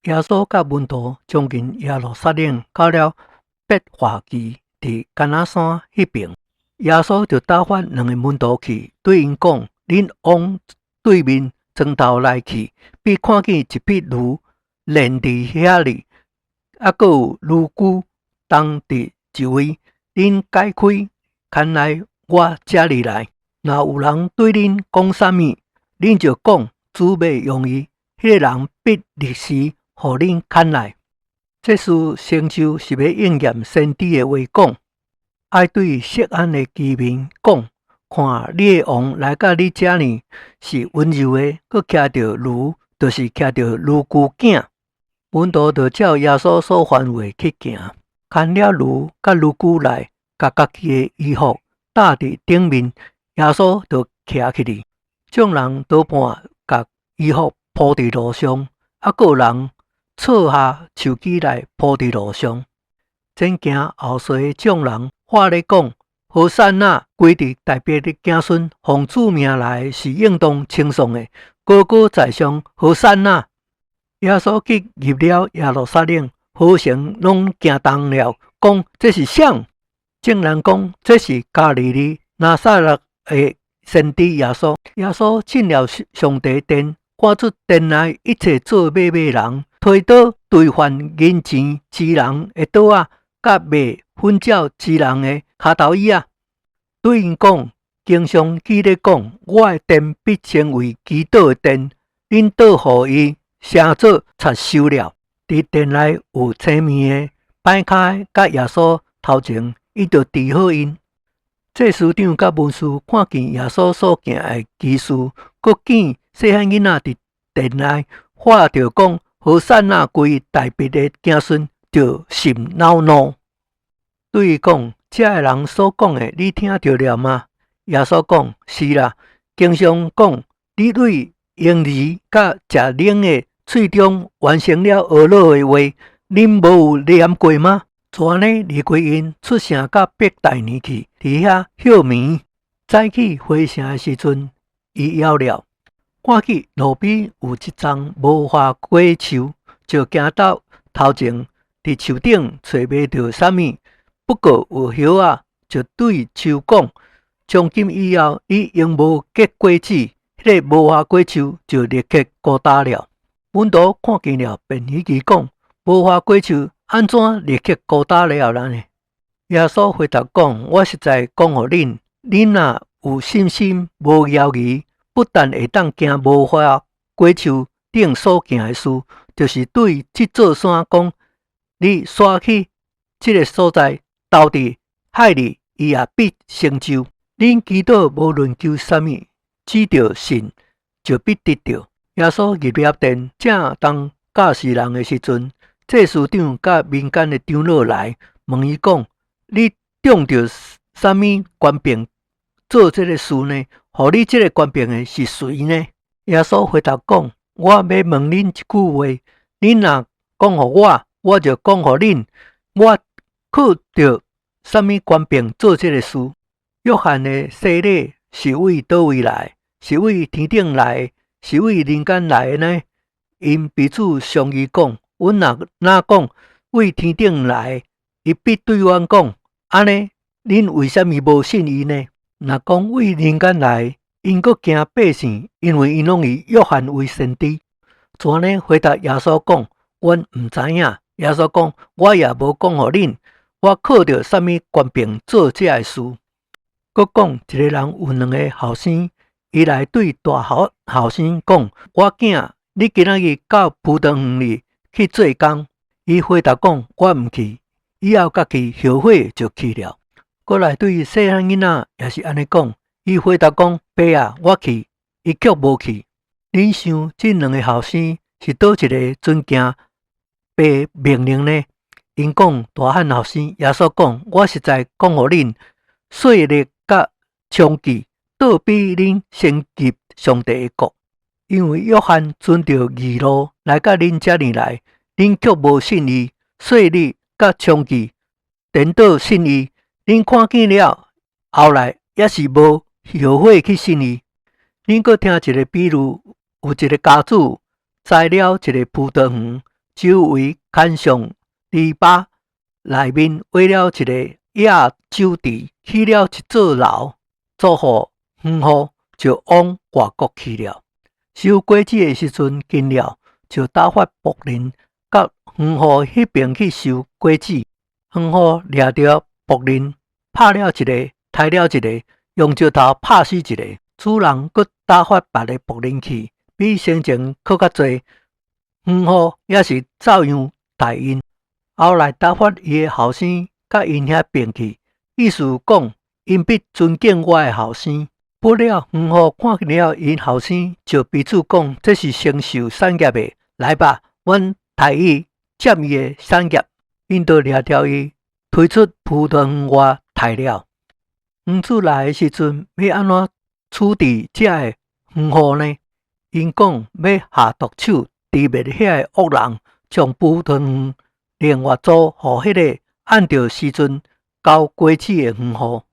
耶稣甲门徒将近耶路撒冷到了伯华基伫橄榄山迄边，耶稣就打发两个门徒去，对因讲：恁往对面庄头来去，必看见一匹驴连伫遐里，还佫有驴驹当伫一位，恁解开牵来我这里来。若有人对恁讲啥物，恁就讲主要用伊，迄个人必立时互恁牵来。这事成就是要应验先知的话讲，爱对涉案的居民讲，看你的王来到你这里是温柔的，佮骑着驴，就是骑着驴驹囝。门徒就照耶稣所吩咐去行，牵了驴甲驴驹来，甲家己的衣服搭伫顶面，耶稣就徛起哩。众人多半甲衣服铺伫路上，还佫有人扯下手机来铺伫路上。前行后随的众人话咧讲：何塞那，归伫大伯的子孙，奉主名来是应当称颂的，高高在上，何塞那。耶稣去入了耶路撒冷，好城拢惊动了，讲这是谁？竟然讲这是加利利拿撒勒的先知耶稣。耶稣进了上帝殿，赶出殿内一切做买卖人，推倒兑换银钱之人的桌仔，甲卖粉鸟之人的骹头椅仔，对因讲：经上记咧讲，我的殿必成为祈祷的殿，恁倒互伊成做贼收了。伫殿内有青面的摆开，甲耶稣头前，伊就治好因。祭司长甲文士看见耶稣所行的奇事，佮见细汉囡仔伫殿内喊着讲：何塞那归大伯的子孙，就心恼怒。对伊讲：这个人所讲的，你听着了吗？耶稣讲：是啦。经上讲，你对婴儿甲食冷的喙中完成了恶老的话，恁无有念过吗？怎呢？离开因出城到伯大尼去，伫遐歇眠。早起回城的时阵，伊枵了，看见路边有一丛无花果树，就行到头前，伫树顶找袂到啥物，不过有叶仔，就对树讲：从今以后，你永无结果子。迄个无花果树就立刻孤打了。门徒看见了，便稀奇讲：无花果树安怎立刻孤打了呢？耶稣回答讲：我实在讲互恁，恁若有信心，无犹豫，不但会当行无花果树顶所行的事，就是对这座山讲：你刷去这个所在，投伫海里，伊也必成就。恁祈祷无论求啥物，只着信，就必得着。耶稣入了殿，正当教示人的时阵，祭司长甲民间的长老来问伊讲：你中着啥物权柄做这个事呢？互你这个权柄的是谁呢？耶稣回答讲：我要问恁一句话，恁若讲互我，我就讲互恁，我靠着啥物权柄做这个事？约翰的洗礼是为倒位来？是为天顶来的？是为人间来的呢？因彼此商议讲：阮若讲为天顶来的，伊必对阮讲：安尼，恁为什么无信伊呢？若讲为人间来的，因阁惊百姓，因为因拢以约翰为先知。怎呢？回答耶稣讲：阮毋知影。耶稣讲：我也无讲互恁，我靠着啥物权柄做这个事。阁讲一个人有两个后生，伊来对大后生讲：我囝，你今仔日到葡萄园里去做工。伊回答讲：我毋去。以后家己后悔就去了。阁来对细汉囡仔也是安尼讲，伊回答讲：爸啊，我去。伊却无去。恁想这两个后生是倒一个尊敬爸命令呢？因讲大汉后生，耶稣讲：我实在讲互恁，细力甲娼妓倒比恁先入上帝的国。因为约翰遵着义路来到恁这里来，恁却无信伊；细力甲娼妓颠倒信伊，恁看见了后来也是无后悔去信伊。恁阁听一个比喻，有一个家主栽了一个葡萄园，周围牵上篱笆，内面围了一个野酒池，起了一座楼，祝福园户就往外国去了。收果子的时阵近了，就打发仆人到园户迄边去收果子。园户掠着仆人，拍了一个，杀了一个，用石头拍死一个。主人佫打发别个仆人去，比先前搁较多。园户也是照样待因。后来打发伊的后生甲因遐变去，意思讲因必尊敬我的后生。不料园户看了因后生，就彼此讲：这是承受产业的，来吧，阮替伊占伊的产业。因就掠条伊推出葡萄园外刣了。园主来的时阵，要安怎处置这个园户呢？因讲要下毒手除灭遐个恶人，将葡萄园另外租予迄个按照时阵交果子的园户。